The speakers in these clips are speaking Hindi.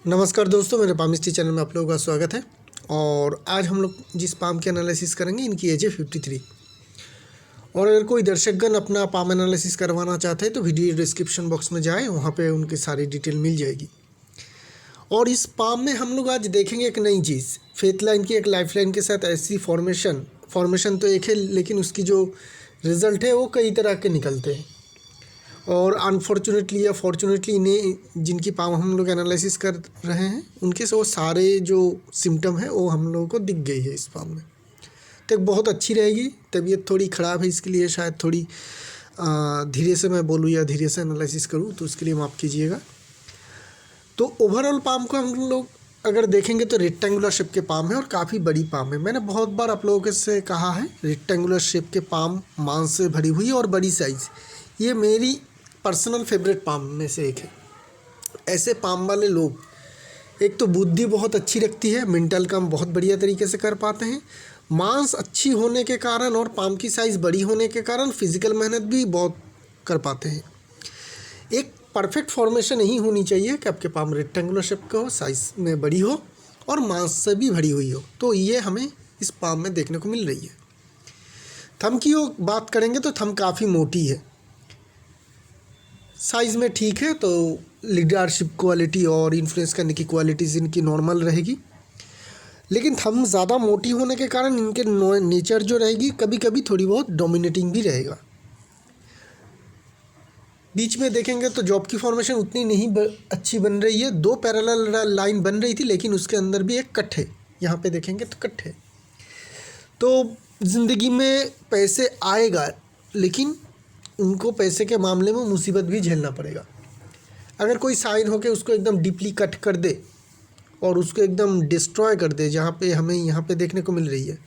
नमस्कार दोस्तों, मेरे पामिस्ट्री चैनल में आप लोगों का स्वागत है। और आज हम लोग जिस पाम की एनालिसिस करेंगे, इनकी एज है 53। और अगर कोई दर्शकगण अपना पाम एनालिसिस करवाना चाहते हैं तो वीडियो डिस्क्रिप्शन बॉक्स में जाएं, वहाँ पे उनकी सारी डिटेल मिल जाएगी। और इस पाम में हम लोग आज देखेंगे एक नई चीज़, फेथ लाइन की एक लाइफ लाइन के साथ ऐसी फॉर्मेशन तो एक है, लेकिन उसकी जो रिज़ल्ट है वो कई तरह के निकलते हैं। और अनफॉर्चुनेटली या फॉर्चुनेटली इन्हें जिनकी पाम हम लोग एनालिसिस कर रहे हैं, उनके से वो सारे जो सिम्टम है वो हम लोगों को दिख गई है इस पाम में। तो बहुत अच्छी रहेगी। तबीयत थोड़ी ख़राब है, इसके लिए शायद थोड़ी धीरे से मैं बोलूँ या धीरे से एनालिसिस करूँ, तो उसके लिए माफ़ कीजिएगा। तो ओवरऑल पाम को हम लोग अगर देखेंगे तो रेक्टेंगुलर शेप के पाम है और काफ़ी बड़ी पाम है। मैंने बहुत बार आप लोगों के से कहा है, रेक्टेंगुलर शेप के पाम मांस से भरी हुई और बड़ी साइज़, ये मेरी पर्सनल फेवरेट पाम में से एक है। ऐसे पाम वाले लोग एक तो बुद्धि बहुत अच्छी रखती है, मेंटल काम बहुत बढ़िया तरीके से कर पाते हैं, मांस अच्छी होने के कारण और पाम की साइज़ बड़ी होने के कारण फिजिकल मेहनत भी बहुत कर पाते हैं। एक परफेक्ट फॉर्मेशन यही होनी चाहिए कि आपके पाम रेक्टेंगुलर शेप का हो, साइज़ में बड़ी हो और मांस से भी भरी हुई हो। तो ये हमें इस पाम में देखने को मिल रही है। थंब की बात करेंगे तो थंब काफ़ी मोटी है, साइज़ में ठीक है, तो लीडरशिप क्वालिटी और इन्फ्लुएंस करने की क्वालिटीज़ इनकी नॉर्मल रहेगी। लेकिन थंब ज़्यादा मोटी होने के कारण इनके नेचर जो रहेगी कभी कभी थोड़ी बहुत डोमिनेटिंग भी रहेगा। बीच में देखेंगे तो जॉब की फॉर्मेशन उतनी नहीं अच्छी बन रही है। 2 पैरेलल लाइन बन रही थी, लेकिन उसके अंदर भी एक कट है। यहाँ पे देखेंगे तो कट है। तो ज़िंदगी में पैसे आएगा, लेकिन उनको पैसे के मामले में मुसीबत भी झेलना पड़ेगा। अगर कोई साइन होकर उसको एकदम डीपली कट कर दे और उसको एकदम डिस्ट्रॉय कर दे, जहाँ पे हमें यहाँ पे देखने को मिल रही है,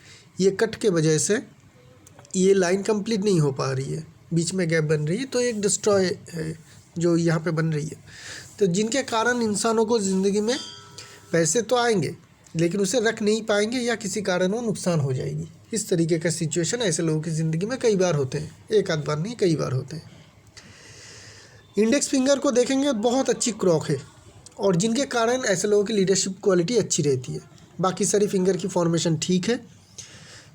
ये कट के वजह से ये लाइन कंप्लीट नहीं हो पा रही है, बीच में गैप बन रही है, तो एक डिस्ट्रॉय है जो यहाँ पे बन रही है। तो जिनके कारण इंसानों को ज़िंदगी में पैसे तो आएंगे, लेकिन उसे रख नहीं पाएंगे या किसी कारण वो नुकसान हो जाएगी। इस तरीके का सिचुएशन ऐसे लोगों की ज़िंदगी में कई बार होते हैं, एक आध बार नहीं, कई बार होते हैं। इंडेक्स फिंगर को देखेंगे बहुत अच्छी क्रॉक है, और जिनके कारण ऐसे लोगों की लीडरशिप क्वालिटी अच्छी रहती है। बाकी सारी फिंगर की फॉर्मेशन ठीक है,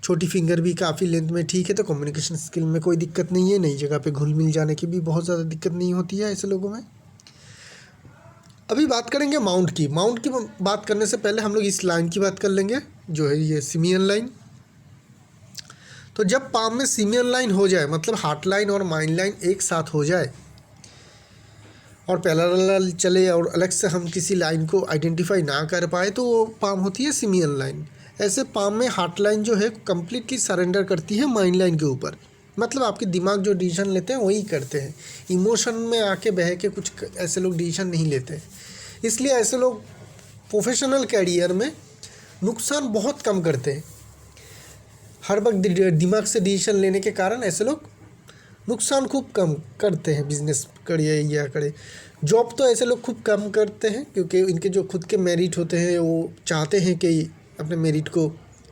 छोटी फिंगर भी काफ़ी लेंथ में ठीक है, तो कम्युनिकेशन स्किल में कोई दिक्कत नहीं है। नई जगह पे घुल मिल जाने की भी बहुत ज़्यादा दिक्कत नहीं होती है ऐसे लोगों में। अभी बात करेंगे माउंट की। माउंट की बात करने से पहले हम लोग इस लाइन की बात कर लेंगे, जो है ये सिमियन लाइन। तो जब पाम में सिमियन लाइन हो जाए, मतलब हार्ट लाइन और माइंड लाइन एक साथ हो जाए और पैरेलल चले और अलग से हम किसी लाइन को आइडेंटिफाई ना कर पाए, तो वो पाम होती है सिमियन लाइन। ऐसे पाम में हार्ट लाइन जो है कम्प्लीटली सरेंडर करती है माइंड लाइन के ऊपर। मतलब आपके दिमाग जो डिसीजन लेते हैं वही करते हैं, इमोशन में आके बह के कुछ ऐसे लोग डिसीजन नहीं लेते। इसलिए ऐसे लोग प्रोफेशनल कैरियर में नुकसान बहुत कम करते हैं। हर वक्त दिमाग से डिसीजन लेने के कारण ऐसे लोग नुकसान खूब कम करते हैं। बिजनेस करिए या करे, जॉब तो ऐसे लोग खूब कम करते हैं, क्योंकि इनके जो खुद के मेरिट होते हैं वो चाहते हैं कि अपने मेरिट को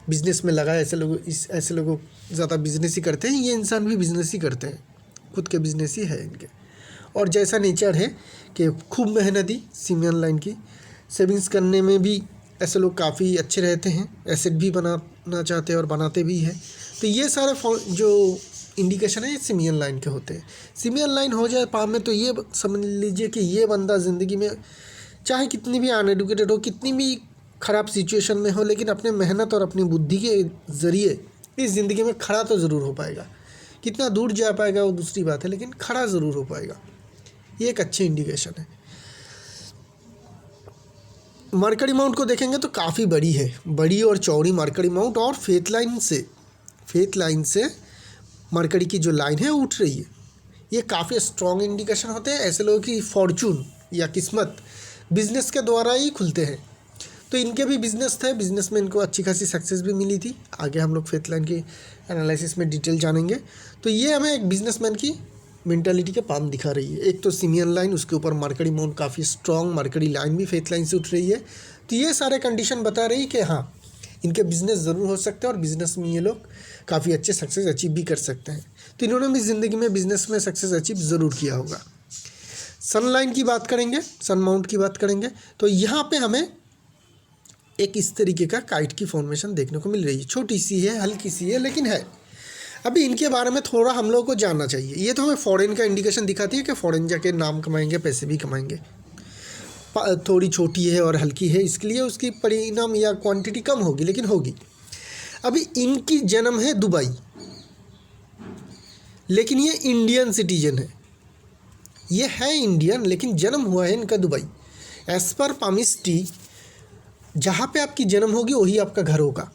बिज़नेस में लगाए। ऐसे लोग ज़्यादा बिजनेस ही करते हैं। ये इंसान भी बिजनेस ही करते हैं, खुद के बिजनेस ही है इनके। और जैसा नेचर है कि खूब मेहनती, सिमियन लाइन की सेविंग्स करने में भी ऐसे लोग काफ़ी अच्छे रहते हैं, एसेट भी बनाना चाहते हैं और बनाते भी हैं। तो ये सारे जो इंडिकेशन है ये सिमियन लाइन के होते हैं। सिमियन लाइन हो जाए पाम में, तो ये समझ लीजिए कि ये बंदा ज़िंदगी में चाहे कितनी भी अनएडुकेटेड हो, कितनी भी ख़राब सिचुएशन में हो, लेकिन अपने मेहनत और अपनी बुद्धि के ज़रिए इस ज़िंदगी में खड़ा तो ज़रूर हो पाएगा। कितना दूर जा पाएगा वो दूसरी बात है, लेकिन खड़ा ज़रूर हो पाएगा। ये एक अच्छी इंडिकेशन है। मरकरी माउंट को देखेंगे तो काफ़ी बड़ी है, बड़ी और चौड़ी मरकरी माउंट, और फेथ लाइन से मरकरी की जो लाइन है उठ रही है। ये काफ़ी स्ट्रॉन्ग इंडिकेशन होते हैं। ऐसे लोगों की फॉर्चून या किस्मत बिजनेस के द्वारा ही खुलते हैं। तो इनके भी बिजनेस थे, बिजनेस में इनको अच्छी खासी सक्सेस भी मिली थी। आगे हम लोग फेथ लाइन की एनालिसिस में डिटेल जानेंगे। तो ये हमें एक बिजनेसमैन की मेंटालिटी के पाम दिखा रही है। एक तो सिमियन लाइन, उसके ऊपर मरकरी माउंट काफ़ी स्ट्रॉन्ग, मरकरी लाइन भी फेथ लाइन से उठ रही है। तो ये सारे कंडीशन बता रही कि हाँ, इनके बिज़नेस ज़रूर हो सकते हैं और बिज़नेस में ये लोग काफ़ी अच्छे सक्सेस अचीव भी कर सकते हैं। तो इन्होंने भी ज़िंदगी में बिज़नेस में सक्सेस अचीव ज़रूर किया होगा। सन लाइन की बात करेंगे, सन माउंट की बात करेंगे, तो यहाँ पे हमें एक इस तरीके का काइट की फॉर्मेशन देखने को मिल रही है। छोटी सी है, हल्की सी है, लेकिन है। अभी इनके बारे में थोड़ा हम लोग को जानना चाहिए। ये तो हमें फॉरेन का इंडिकेशन दिखाती है कि फॉरेन जाके नाम कमाएंगे, पैसे भी कमाएंगे। थोड़ी छोटी है और हल्की है, इसके लिए उसकी परिणाम या क्वांटिटी कम होगी, लेकिन होगी। अभी इनकी जन्म है दुबई, लेकिन ये इंडियन सिटीजन है। ये है इंडियन, लेकिन जन्म हुआ है इनका दुबई। एज पर पामिस्ट्री जहाँ पे आपकी जन्म होगी वही आपका घर होगा।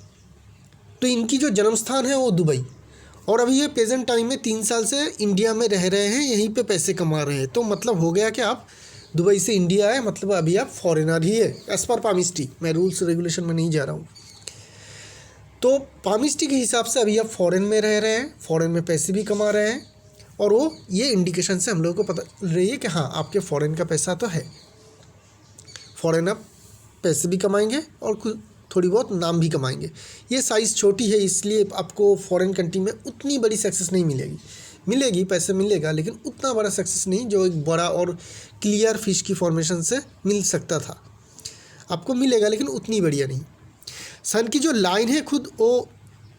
तो इनकी जो जन्म स्थान है वो दुबई, और अभी ये प्रेजेंट टाइम में 3 साल से इंडिया में रह रहे हैं, यहीं पे पैसे कमा रहे हैं। तो मतलब हो गया कि आप दुबई से इंडिया आए, मतलब अभी आप फॉरेनर ही है एज पर पामिस्ट्री। मैं रूल्स रेगुलेशन में नहीं जा रहा हूँ। तो पामिस्ट्री के हिसाब से अभी आप फॉरेन में रह रहे हैं, फॉरेन में पैसे भी कमा रहे हैं, और वो ये इंडिकेशन से हम लोगों को पता रही है कि हाँ आपके फॉरेन का पैसा तो है। फॉरेन आप पैसे भी कमाएंगे और कुछ थोड़ी बहुत नाम भी कमाएंगे। ये साइज़ छोटी है, इसलिए आपको फॉरेन कंट्री में उतनी बड़ी सक्सेस नहीं मिलेगी। मिलेगी, पैसे मिलेगा, लेकिन उतना बड़ा सक्सेस नहीं जो एक बड़ा और क्लियर फिश की फॉर्मेशन से मिल सकता था। आपको मिलेगा, लेकिन उतनी बढ़िया नहीं। सन की जो लाइन है खुद वो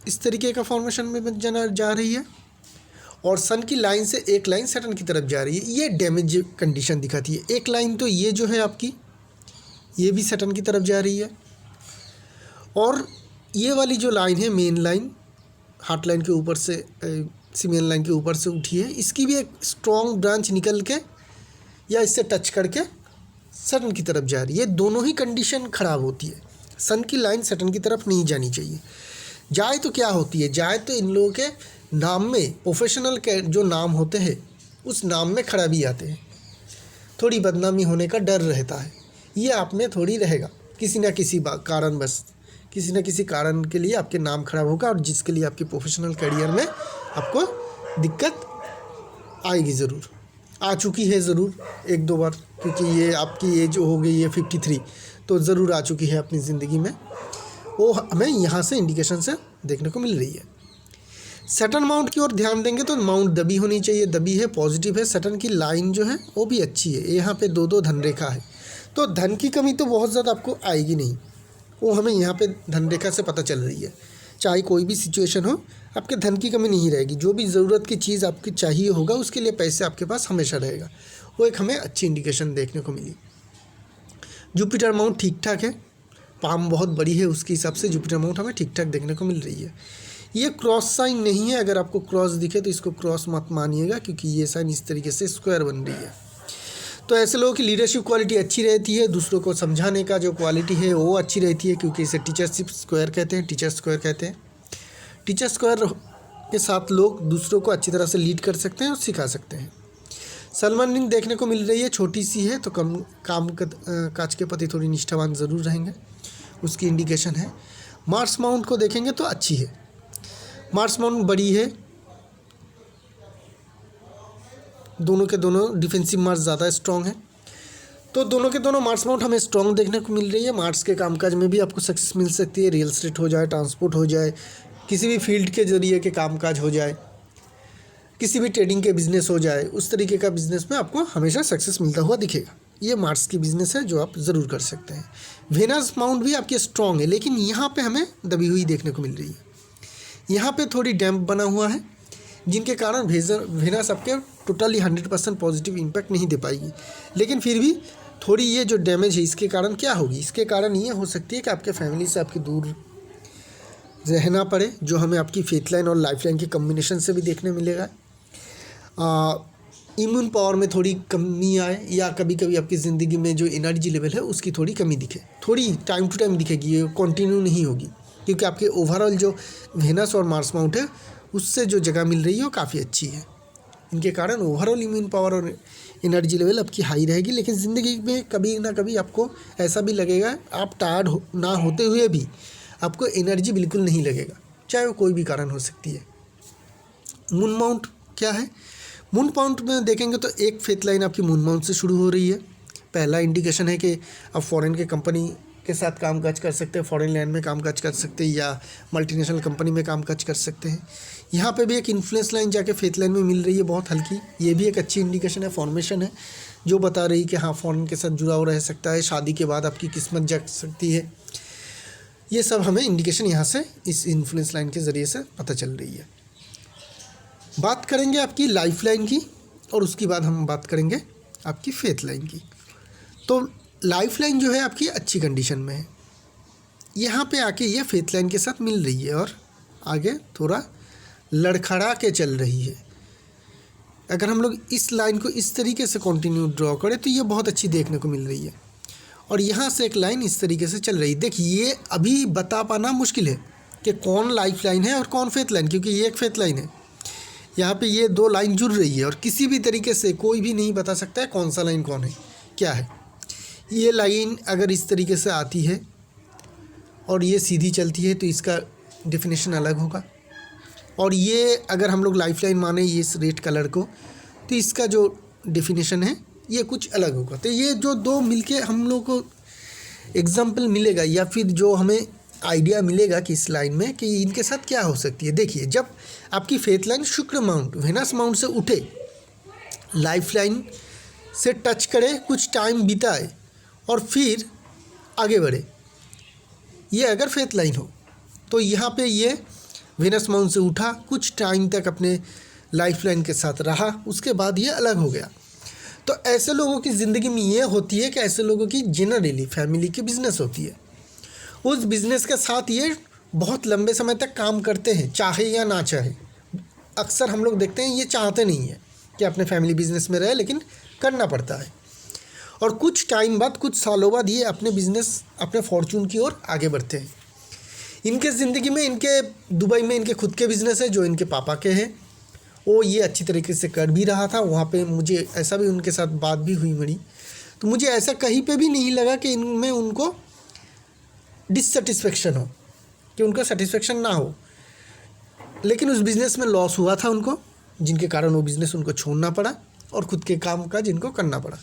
इस तरीके का फॉर्मेशन में जा रही है, और सन की लाइन से एक लाइन सैटर्न की तरफ जा रही है। ये डैमेज कंडीशन दिखाती है। एक लाइन तो ये जो है आपकी, ये भी सैटर्न की तरफ जा रही है, और ये वाली जो लाइन है मेन लाइन, हार्ट लाइन के ऊपर से सिमियन लाइन के ऊपर से उठी है, इसकी भी एक स्ट्रॉन्ग ब्रांच निकल के या इससे टच करके सैटर्न की तरफ जा रही है। दोनों ही कंडीशन ख़राब होती है। सन की लाइन सैटर्न की तरफ नहीं जानी चाहिए। जाए तो क्या होती है, जाए तो इन लोगों के नाम में, प्रोफेशनल के जो नाम होते हैं उस नाम में खराबी आते हैं। थोड़ी बदनामी होने का डर रहता है। ये आप में थोड़ी रहेगा, किसी ना किसी कारण, बस किसी न किसी कारण के लिए आपके नाम खराब होगा, और जिसके लिए आपके प्रोफेशनल करियर में आपको दिक्कत आएगी। ज़रूर आ चुकी है, ज़रूर 1-2 बार, क्योंकि ये आपकी एज हो गई है 53, तो ज़रूर आ चुकी है अपनी ज़िंदगी में। वो हमें यहाँ से इंडिकेशन से देखने को मिल रही है। सैटर्न माउंट की ओर ध्यान देंगे तो माउंट दबी होनी चाहिए, दबी है, पॉजिटिव है। सैटर्न की लाइन जो है वो भी अच्छी है। यहाँ पे 2-2 धन रेखा है, तो धन की कमी तो बहुत ज़्यादा आपको आएगी नहीं। वो हमें यहाँ पे धन रेखा से पता चल रही है। चाहे कोई भी सिचुएशन हो, आपके धन की कमी नहीं रहेगी। जो भी ज़रूरत की चीज़ आपकी चाहिए होगा उसके लिए पैसे आपके पास हमेशा रहेगा। वो एक हमें अच्छी इंडिकेशन देखने को मिली। जुपिटर माउंट ठीक ठाक है, पाम बहुत बड़ी है, उसके हिसाब से जुपिटर माउंट हमें ठीक ठाक देखने को मिल रही है। ये क्रॉस साइन नहीं है। अगर आपको क्रॉस दिखे तो इसको क्रॉस मत मानिएगा, क्योंकि ये साइन इस तरीके से स्क्वायर बन रही है। तो ऐसे लोगों की लीडरशिप क्वालिटी अच्छी रहती है, दूसरों को समझाने का जो क्वालिटी है वो अच्छी रहती है, क्योंकि इसे टीचरशिप स्क्वायर कहते हैं, टीचर स्क्वायर कहते हैं। टीचर स्क्वायर के साथ लोग दूसरों को अच्छी तरह से लीड कर सकते हैं और सिखा सकते हैं। सलमान रिंग देखने को मिल रही है, छोटी सी है, तो काम काज के प्रति थोड़ी निष्ठावान ज़रूर रहेंगे, उसकी इंडिकेशन है। मार्स माउंट को देखेंगे तो अच्छी है। मार्स माउंट बड़ी है, दोनों के दोनों डिफेंसिव मार्स ज़्यादा स्ट्रॉन्ग है, तो दोनों के दोनों मार्स माउंट हमें स्ट्रॉन्ग देखने को मिल रही है। मार्स के कामकाज में भी आपको सक्सेस मिल सकती है। रियल एस्टेट हो जाए, ट्रांसपोर्ट हो जाए, किसी भी फील्ड के ज़रिए के कामकाज हो जाए, किसी भी ट्रेडिंग के बिज़नेस हो जाए, उस तरीके का बिज़नेस में आपको हमेशा सक्सेस मिलता हुआ दिखेगा। ये मार्स की बिज़नेस है जो आप ज़रूर कर सकते हैं। वेनस माउंट भी आपकी स्ट्रॉन्ग है, लेकिन यहाँ पे हमें दबी हुई देखने को मिल रही है। यहाँ पे थोड़ी डैम्प बना हुआ है, जिनके कारण वेनस आपके टोटली 100% पॉजिटिव इम्पैक्ट नहीं दे पाएगी। लेकिन फिर भी थोड़ी ये जो डैमेज है, इसके कारण क्या होगी, इसके कारण ये हो सकती है कि आपके फैमिली से आपकी दूर रहना पड़े, जो हमें आपकी फेथ लाइन और लाइफ लाइन के कम्बिनेशन से भी देखने मिलेगा। इम्यून पावर में थोड़ी कमी आए, या कभी कभी आपकी ज़िंदगी में जो एनर्जी लेवल है उसकी थोड़ी कमी दिखे, थोड़ी टाइम टू टाइम दिखेगी, ये कंटिन्यू नहीं होगी, क्योंकि आपके ओवरऑल जो वेनस और मार्स माउंट है उससे जो जगह मिल रही है वो काफ़ी अच्छी है। इनके कारण ओवरऑल इम्यून पावर और एनर्जी लेवल आपकी हाई रहेगी। लेकिन ज़िंदगी में कभी ना कभी आपको ऐसा भी लगेगा, आप टायर्ड ना होते हुए भी आपको एनर्जी बिल्कुल नहीं लगेगा, चाहे वो कोई भी कारण हो सकती है। मून माउंट क्या है, मून माउंट में देखेंगे तो एक फेथ लाइन आपकी मून माउंट से शुरू हो रही है। पहला इंडिकेशन है कि आप फॉरेन के कंपनी के साथ कामकाज कर सकते हैं, फॉरेन लैंड में कामकाज कर सकते हैं, या मल्टीनेशनल कंपनी में कामकाज कर सकते हैं। यहाँ पे भी एक इन्फ्लुएंस लाइन जाके फेथ लाइन में मिल रही है, बहुत हल्की, ये भी एक अच्छी इंडिकेशन है, फॉर्मेशन है। जो बता रही कि हाँ फॉरेन के साथ जुड़ा हुआ रह सकता है, शादी के बाद आपकी किस्मत जग सकती है। ये सब हमें इंडिकेशन यहाँ से इस इन्फ्लुएंस लाइन के ज़रिए से पता चल रही है। बात करेंगे आपकी लाइफ लाइन की और उसके बाद हम बात करेंगे आपकी फेथ लाइन की। तो लाइफ लाइन जो है आपकी अच्छी कंडीशन में है, यहाँ पे आके ये फेथ लाइन के साथ मिल रही है और आगे थोड़ा लड़खड़ा के चल रही है। अगर हम लोग इस लाइन को इस तरीके से कंटिन्यू ड्रॉ करें तो ये बहुत अच्छी देखने को मिल रही है। और यहाँ से एक लाइन इस तरीके से चल रही है। देखिए ये अभी बता पाना मुश्किल है कि कौन लाइफ लाइन है और कौन फेथ लाइन, क्योंकि ये एक फेथ लाइन है। यहाँ पे ये दो लाइन जुड़ रही है और किसी भी तरीके से कोई भी नहीं बता सकता है कौन सा लाइन कौन है, क्या है। ये लाइन अगर इस तरीके से आती है और ये सीधी चलती है तो इसका डेफिनेशन अलग होगा। और ये अगर हम लोग लाइफ लाइन माने ये इस रेड कलर को, तो इसका जो डेफिनेशन है ये कुछ अलग होगा। तो ये जो दो मिलके हम लोग को एग्जाम्पल मिलेगा या फिर जो हमें आइडिया मिलेगा कि इस लाइन में कि इनके साथ क्या हो सकती है। देखिए जब आपकी फेथ लाइन शुक्र माउंट वेनस माउंट से उठे, लाइफ लाइन से टच करे, कुछ टाइम बिताए और फिर आगे बढ़े, ये अगर फेथ लाइन हो तो यहाँ पे ये वेनस माउंट से उठा, कुछ टाइम तक अपने लाइफ लाइन के साथ रहा, उसके बाद ये अलग हो गया। तो ऐसे लोगों की ज़िंदगी में ये होती है कि ऐसे लोगों की जनरली फैमिली की बिजनेस होती है, उस बिज़नेस के साथ ये बहुत लंबे समय तक काम करते हैं, चाहे या ना चाहे। अक्सर हम लोग देखते हैं ये चाहते नहीं है कि अपने फैमिली बिजनेस में रहे, लेकिन करना पड़ता है। और कुछ टाइम बाद, कुछ सालों बाद ये अपने बिजनेस, अपने फॉर्चून की ओर आगे बढ़ते हैं। इनके ज़िंदगी में, इनके दुबई में इनके खुद के बिज़नेस है जो इनके पापा के हैं, वो ये अच्छी तरीके से कर भी रहा था। वहाँ पे मुझे ऐसा भी उनके साथ बात भी हुई मेरी, तो मुझे ऐसा कहीं पे भी नहीं लगा कि इनमें उनको डिससेटिस्फेक्शन हो, कि उनको सेटिस्फेक्शन ना हो। लेकिन उस बिज़नेस में लॉस हुआ था उनको, जिनके कारण वो बिज़नेस उनको छोड़ना पड़ा और ख़ुद के काम काज इनको करना पड़ा।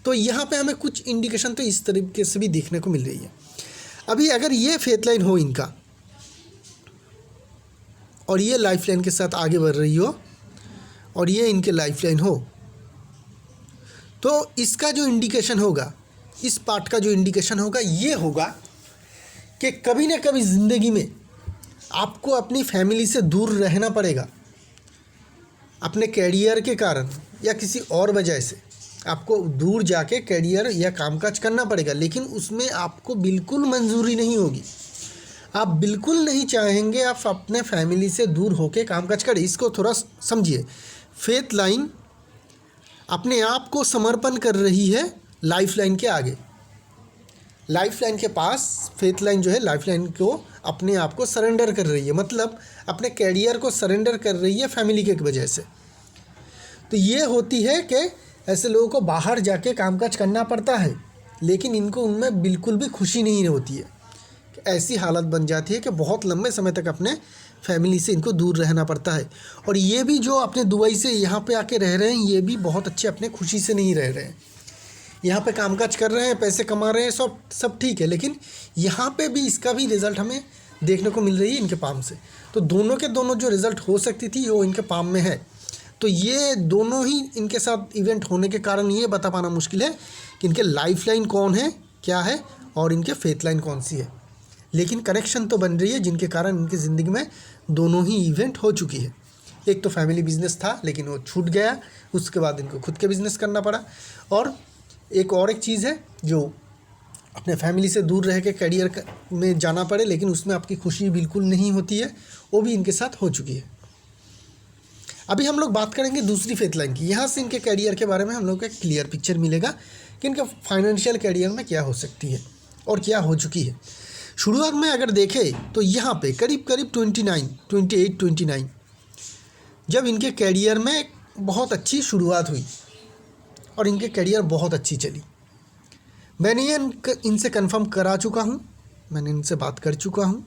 तो यहाँ पे हमें कुछ इंडिकेशन तो इस तरीके से भी देखने को मिल रही है। अभी अगर ये फेथ लाइन हो इनका और ये लाइफ लाइन के साथ आगे बढ़ रही हो और ये इनके लाइफ लाइन हो, तो इसका जो इंडिकेशन होगा, इस पार्ट का जो इंडिकेशन होगा ये होगा कि कभी ना कभी ज़िंदगी में आपको अपनी फैमिली से दूर रहना पड़ेगा, अपने कैरियर के कारण या किसी और वजह से आपको दूर जाके कैरियर या कामकाज करना पड़ेगा। लेकिन उसमें आपको बिल्कुल मंजूरी नहीं होगी, आप बिल्कुल नहीं चाहेंगे आप अपने फैमिली से दूर होके कामकाज करें। इसको थोड़ा समझिए। फेथ लाइन अपने आप को समर्पण कर रही है लाइफ लाइन के आगे। लाइफ लाइन के पास फेथ लाइन जो है लाइफ लाइन को अपने आप को सरेंडर कर रही है, मतलब अपने कैरियर को सरेंडर कर रही है फैमिली के वजह से। तो ये होती है कि ऐसे लोगों को बाहर जाके कामकाज करना पड़ता है, लेकिन इनको उनमें बिल्कुल भी खुशी नहीं होती है। ऐसी हालत बन जाती है कि बहुत लंबे समय तक अपने फैमिली से इनको दूर रहना पड़ता है। और ये भी जो अपने दुबई से यहाँ पे आके रह रहे हैं, ये भी बहुत अच्छे अपने खुशी से नहीं रह रहे हैं। यहाँ पे कामकाज कर रहे हैं, पैसे कमा रहे हैं, सब ठीक है, लेकिन यहाँ पे भी इसका भी रिज़ल्ट हमें देखने को मिल रही है इनके पाम से। तो दोनों के दोनों जो रिज़ल्ट हो सकती थी वो इनके पाम में है। तो ये दोनों ही इनके साथ इवेंट होने के कारण ये बता पाना मुश्किल है कि इनके लाइफ लाइन कौन है, क्या है, और इनके फेथ लाइन कौन सी है। लेकिन कनेक्शन तो बन रही है, जिनके कारण इनकी ज़िंदगी में दोनों ही इवेंट हो चुकी है। एक तो फैमिली बिजनेस था लेकिन वो छूट गया, उसके बाद इनको खुद के बिज़नेस करना पड़ा। और एक चीज़ है जो अपने फैमिली से दूर रह के करियर में जाना पड़े, लेकिन उसमें आपकी खुशी बिल्कुल नहीं होती है, वो भी इनके साथ हो चुकी है। अभी हम लोग बात करेंगे दूसरी फेथ लाइन की। यहाँ से इनके करियर के बारे में हम लोग को एक क्लियर पिक्चर मिलेगा कि इनके फाइनेंशियल करियर में क्या हो सकती है और क्या हो चुकी है। शुरुआत में अगर देखें तो यहाँ पे करीब 28-29 जब इनके करियर में बहुत अच्छी शुरुआत हुई और इनके करियर बहुत अच्छी चली। मैंने ये इनसे कंफर्म करा चुका हूँ, मैंने इनसे बात कर चुका हूँ,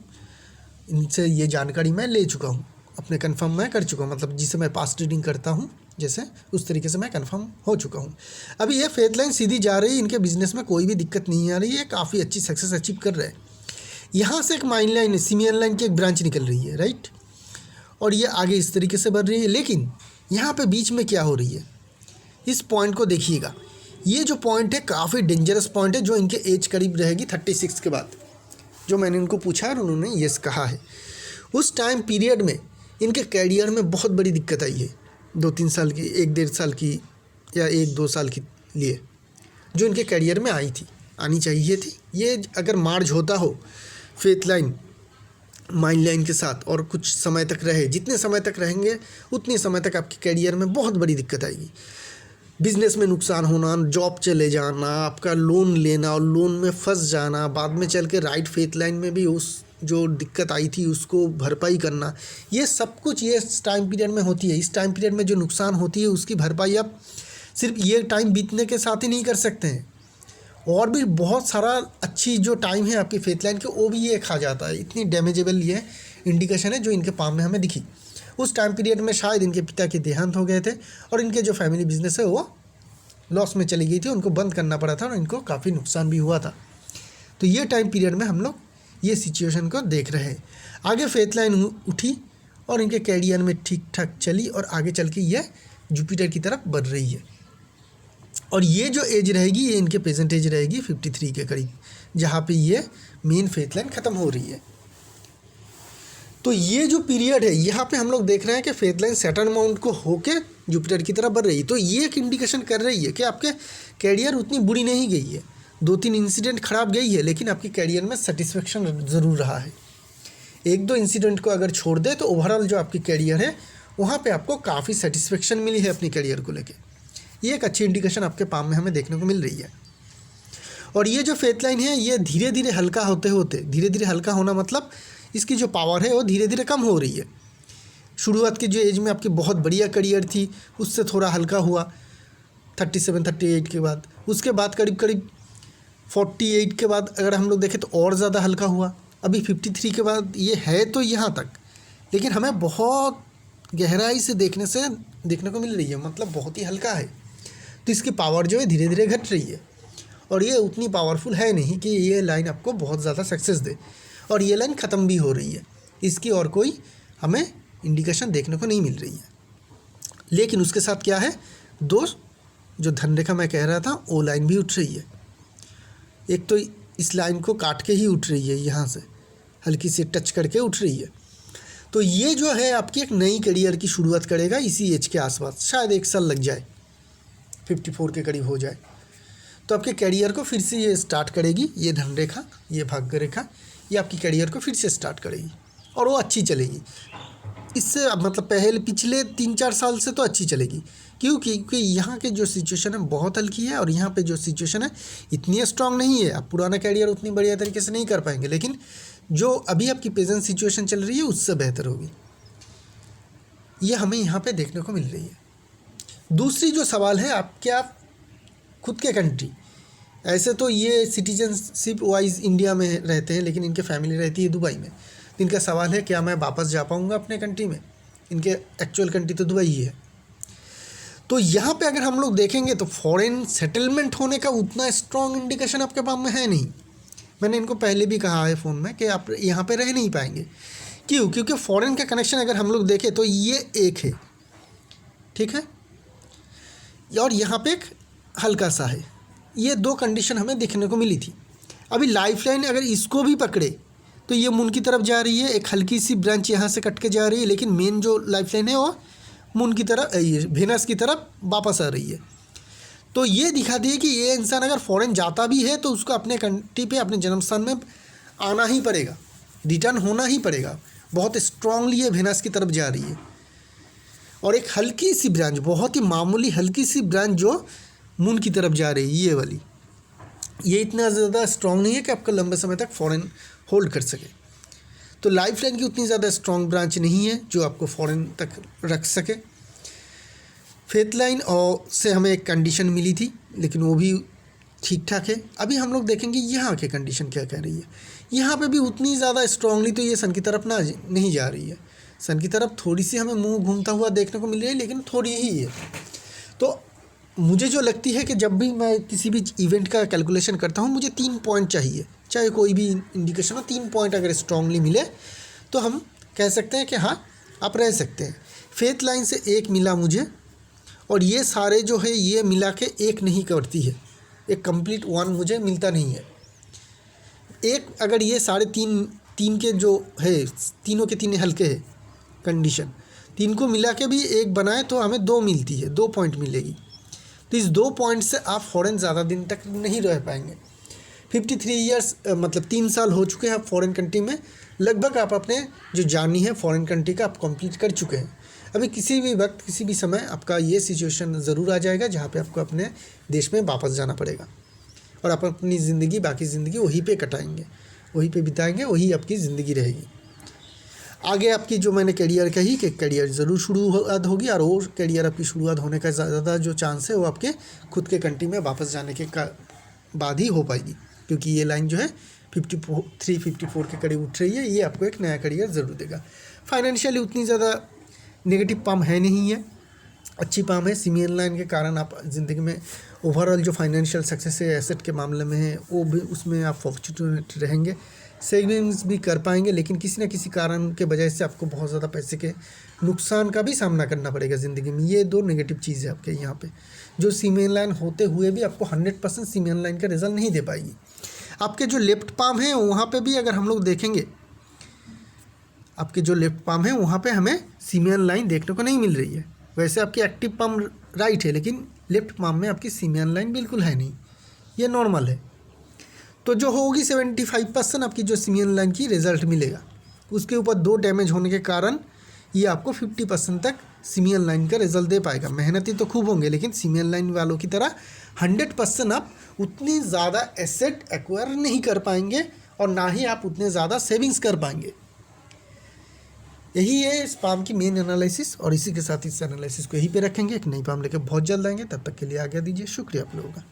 इनसे ये जानकारी मैं ले चुका हूँ, अपने कंफर्म मैं कर चुका हूँ। मतलब जिसे मैं पास्ट रीडिंग करता हूँ जैसे, उस तरीके से मैं कंफर्म हो चुका हूँ। अभी ये फेथ लाइन सीधी जा रही है, इनके बिज़नेस में कोई भी दिक्कत नहीं आ रही है, काफ़ी अच्छी सक्सेस अचीव कर रहे हैं। यहाँ से एक माइन लाइन, सिमियन लाइन की एक ब्रांच निकल रही है, राइट, और ये आगे इस तरीके से बढ़ रही है। लेकिन यहाँ पे बीच में क्या हो रही है, इस पॉइंट को देखिएगा। ये जो पॉइंट है काफ़ी डेंजरस पॉइंट है, जो इनके एज करीब रहेगी 36 के बाद, जो मैंने इनको पूछा और उन्होंने यस कहा है। उस टाइम पीरियड में इनके कैरियर में बहुत बड़ी दिक्कत आई है, 2-3 साल की, 1-1.5 साल की या 1-2 साल के लिए, जो इनके कैरियर में आई थी, आनी चाहिए थी। ये अगर मार्ज होता हो फेथ लाइन माइंड लाइन के साथ और कुछ समय तक रहे, जितने समय तक रहेंगे उतने समय तक आपके कैरियर में बहुत बड़ी दिक्कत आएगी। बिजनेस में नुकसान होना, जॉब चले जाना, आपका लोन लेना और लोन में फंस जाना, बाद में चल के राइट फेथ लाइन में भी उस जो दिक्कत आई थी उसको भरपाई करना, ये सब कुछ ये टाइम पीरियड में होती है। इस टाइम पीरियड में जो नुकसान होती है उसकी भरपाई आप सिर्फ ये टाइम बीतने के साथ ही नहीं कर सकते हैं, और भी बहुत सारा अच्छी जो टाइम है आपकी फेथ लाइन के, वो भी ये खा जाता है। इतनी डैमेजेबल ये इंडिकेशन है जो इनके पाम में हमें दिखी। उस टाइम पीरियड में शायद इनके पिता के देहांत हो गए थे और इनके जो फैमिली बिजनेस है वो लॉस में चली गई थी, उनको बंद करना पड़ा था और इनको काफ़ी नुकसान भी हुआ था। तो ये टाइम पीरियड में हम लोग ये सिचुएशन को देख रहे हैं। आगे फेथ लाइन उठी और इनके कैरियर में ठीक ठाक चली और आगे चल के ये जुपिटर की तरफ बढ़ रही है। और ये जो एज रहेगी ये इनके प्रेजेंट एज रहेगी 53 के करीब, जहाँ पे ये मेन फेथ लाइन ख़त्म हो रही है। तो ये जो पीरियड है यहाँ पे हम लोग देख रहे हैं कि फेथ लाइन सैटर्न माउंट को होके जुपिटर की तरफ बढ़ रही है। तो ये एक इंडिकेशन कर रही है कि आपके कैरियर उतनी बुरी नहीं गई है, 2-3 इंसिडेंट खराब गई है, लेकिन आपके कैरियर में सेटिस्फेक्शन ज़रूर रहा है। 1-2 इंसिडेंट को अगर छोड़ दे तो ओवरऑल जो आपकी कैरियर है वहाँ पे आपको काफ़ी सेटिस्फेक्शन मिली है अपनी कैरियर को लेके। ये एक अच्छी इंडिकेशन आपके पाम में हमें देखने को मिल रही है। और ये जो फेथ लाइन है ये धीरे धीरे हल्का होते होते, धीरे धीरे हल्का होना मतलब इसकी जो पावर है वो धीरे धीरे कम हो रही है। शुरुआत की जो एज में आपकी बहुत बढ़िया करियर थी उससे थोड़ा हल्का हुआ 37-38 के बाद, उसके बाद करीब करीब 48 के बाद अगर हम लोग देखें तो और ज़्यादा हल्का हुआ। अभी 53 के बाद ये है तो यहाँ तक, लेकिन हमें बहुत गहराई से देखने को मिल रही है, मतलब बहुत ही हल्का है। तो इसकी पावर जो है धीरे धीरे घट रही है और ये उतनी पावरफुल है नहीं कि ये लाइन आपको बहुत ज़्यादा सक्सेस दे, और ये लाइन ख़त्म भी हो रही है, इसकी और कोई हमें इंडिकेशन देखने को नहीं मिल रही है। लेकिन उसके साथ क्या है, दो जो धनरेखा मैं कह रहा था वो लाइन भी उठ रही है। एक तो इस लाइन को काट के ही उठ रही है, यहाँ से हल्की से टच करके उठ रही है। तो ये जो है आपकी एक नई करियर की शुरुआत करेगा इसी एज के आसपास, शायद 1 साल लग जाए, 54 के करीब हो जाए तो आपके करियर को फिर से ये स्टार्ट करेगी। ये धनरेखा, ये भाग्य रेखा, ये आपकी करियर को फिर से स्टार्ट करेगी और वो अच्छी चलेगी। इससे अब मतलब पहले पिछले 3-4 साल से तो अच्छी चलेगी, क्योंकि यहाँ के जो सिचुएशन है बहुत हल्की है और यहाँ पे जो सिचुएशन है इतनी स्ट्रांग नहीं है। आप पुराना करियर उतनी बढ़िया तरीके से नहीं कर पाएंगे, लेकिन जो अभी आपकी प्रेजेंट सिचुएशन चल रही है उससे बेहतर होगी, ये हमें यहाँ पे देखने को मिल रही है। दूसरी जो सवाल है आपके, आप खुद के कंट्री, ऐसे तो ये सिटीजनशिप वाइज इंडिया में रहते हैं लेकिन इनके फैमिली रहती है दुबई में। तो इनका सवाल है क्या मैं वापस जा पाऊँगा अपने कंट्री में, इनके एक्चुअल कंट्री तो दुबई ही है। तो यहाँ पे अगर हम लोग देखेंगे तो फॉरेन सेटलमेंट होने का उतना स्ट्रॉन्ग इंडिकेशन आपके पास में है नहीं। मैंने इनको पहले भी कहा है फ़ोन में कि आप यहाँ पे रह नहीं पाएंगे। क्यों? क्योंकि फॉरेन का कनेक्शन अगर हम लोग देखें तो ये एक है, ठीक है, और यहाँ पे एक हल्का सा है। ये 2 कंडीशन हमें देखने को मिली थी। अभी लाइफ लाइन अगर इसको भी पकड़े तो ये मून की तरफ जा रही है, एक हल्की सी ब्रांच यहाँ से कट के जा रही है, लेकिन मेन जो लाइफ लाइन है वो मून की तरफ, वेनस की तरफ वापस आ रही है। तो ये दिखाती है कि ये इंसान अगर फॉरेन जाता भी है तो उसको अपने कंट्री पे, अपने जन्म स्थान में आना ही पड़ेगा, रिटर्न होना ही पड़ेगा। बहुत स्ट्रांगली ये वेनस की तरफ जा रही है और एक हल्की सी ब्रांच, बहुत ही मामूली हल्की सी ब्रांच जो मून की तरफ जा रही है, ये वाली, ये इतना ज़्यादा स्ट्रांग नहीं है कि आपका लंबे समय तक फॉरेन होल्ड कर सके। तो लाइफ लाइन की उतनी ज़्यादा स्ट्रांग ब्रांच नहीं है जो आपको फॉरेन तक रख सके। फेथ लाइन और से हमें एक कंडीशन मिली थी लेकिन वो भी ठीक ठाक है। अभी हम लोग देखेंगे यहाँ के कंडीशन क्या कह रही है। यहाँ पे भी उतनी ज़्यादा स्ट्रांगली तो ये सन की तरफ नहीं जा रही है। सन की तरफ थोड़ी सी हमें मुंह घूमता हुआ देखने को मिल रही है, लेकिन थोड़ी ही है। तो मुझे जो लगती है कि जब भी मैं किसी भी इवेंट का कैलकुलेशन करता हूँ मुझे 3 पॉइंट चाहिए, चाहे कोई भी इंडिकेशन हो, 3 पॉइंट अगर स्ट्रांगली मिले तो हम कह सकते हैं कि हाँ आप रह सकते हैं। फेथ लाइन से 1 मिला मुझे और ये सारे जो है ये मिला के एक नहीं करती है, एक कंप्लीट वन मुझे मिलता नहीं है। एक अगर ये साढ़े तीन के जो है, तीनों के तीन हल्के हैं कंडीशन, तीन को मिला के भी एक बनाए तो हमें 2 मिलती है, 2 पॉइंट मिलेगी। तो इस 2 पॉइंट से आप फ़ॉरेन ज़्यादा दिन तक नहीं रह पाएंगे। 53 ईयर्स मतलब 3 साल हो चुके हैं आप फ़ॉरेन कंट्री में, लगभग आप अपने जो जर्नी है फ़ॉरेन कंट्री का आप कंप्लीट कर चुके हैं। अभी किसी भी वक्त किसी भी समय आपका ये सिचुएशन ज़रूर आ जाएगा जहाँ पे आपको अपने देश में वापस जाना पड़ेगा और आप अपनी ज़िंदगी, बाकी ज़िंदगी वहीं पे कटाएंगे, वहीं पे बिताएंगे, वही आपकी ज़िंदगी रहेगी। आगे आपकी जो मैंने करियर कही कि करियर ज़रूर शुरुआत होगी, और वो करियर आपकी शुरुआत होने का ज़्यादा जो चांस है वो आपके खुद के कंट्री में वापस जाने के बाद ही हो पाएगी, क्योंकि ये लाइन जो है 54 के करीब उठ रही है। ये आपको एक नया करियर ज़रूर देगा। फाइनेंशियली उतनी ज़्यादा नेगेटिव पाम है नहीं है, अच्छी पाम है। सिमियन लाइन के कारण आप ज़िंदगी में ओवरऑल जो फाइनेंशियल सक्सेस है एसेट के मामले में है वो भी, उसमें आप फॉर्चुनेट रहेंगे, सेविंग्स भी कर पाएंगे, लेकिन किसी न किसी कारण के वजह से आपको बहुत ज़्यादा पैसे के नुकसान का भी सामना करना पड़ेगा ज़िंदगी में। ये 2 नेगेटिव चीज़ है आपके यहाँ पे, जो सिमियन लाइन होते हुए भी आपको 100% सिमियन लाइन का रिजल्ट नहीं दे पाएगी। आपके जो लेफ्ट पाम है वहाँ पे भी अगर हम लोग देखेंगे, आपके जो लेफ्ट पाम है वहाँ पे हमें सिमियन लाइन देखने को नहीं मिल रही है। वैसे आपकी एक्टिव पाम राइट है, लेकिन लेफ्ट पाम में आपकी सिमियन लाइन बिल्कुल है नहीं, ये नॉर्मल है। तो जो होगी 75% आपकी जो सिमियन लाइन की रिज़ल्ट मिलेगा, उसके ऊपर 2 डैमेज होने के कारण ये आपको 50% तक सिमियन लाइन का रिजल्ट दे पाएगा। मेहनती तो खूब होंगे, लेकिन सिमियन लाइन वालों की तरह 100% आप उतनी ज़्यादा एसेट एक्वायर नहीं कर पाएंगे और ना ही आप उतने ज़्यादा सेविंग्स कर पाएंगे। यही है इस पाम की मेन एनालिसिस, और इसी के साथ इस एनालिसिस को यहीं पे रखेंगे। एक नई पाम लेकर बहुत जल्द आएंगे, तब तक के लिए आज्ञा दीजिए। शुक्रिया आप लोगों का।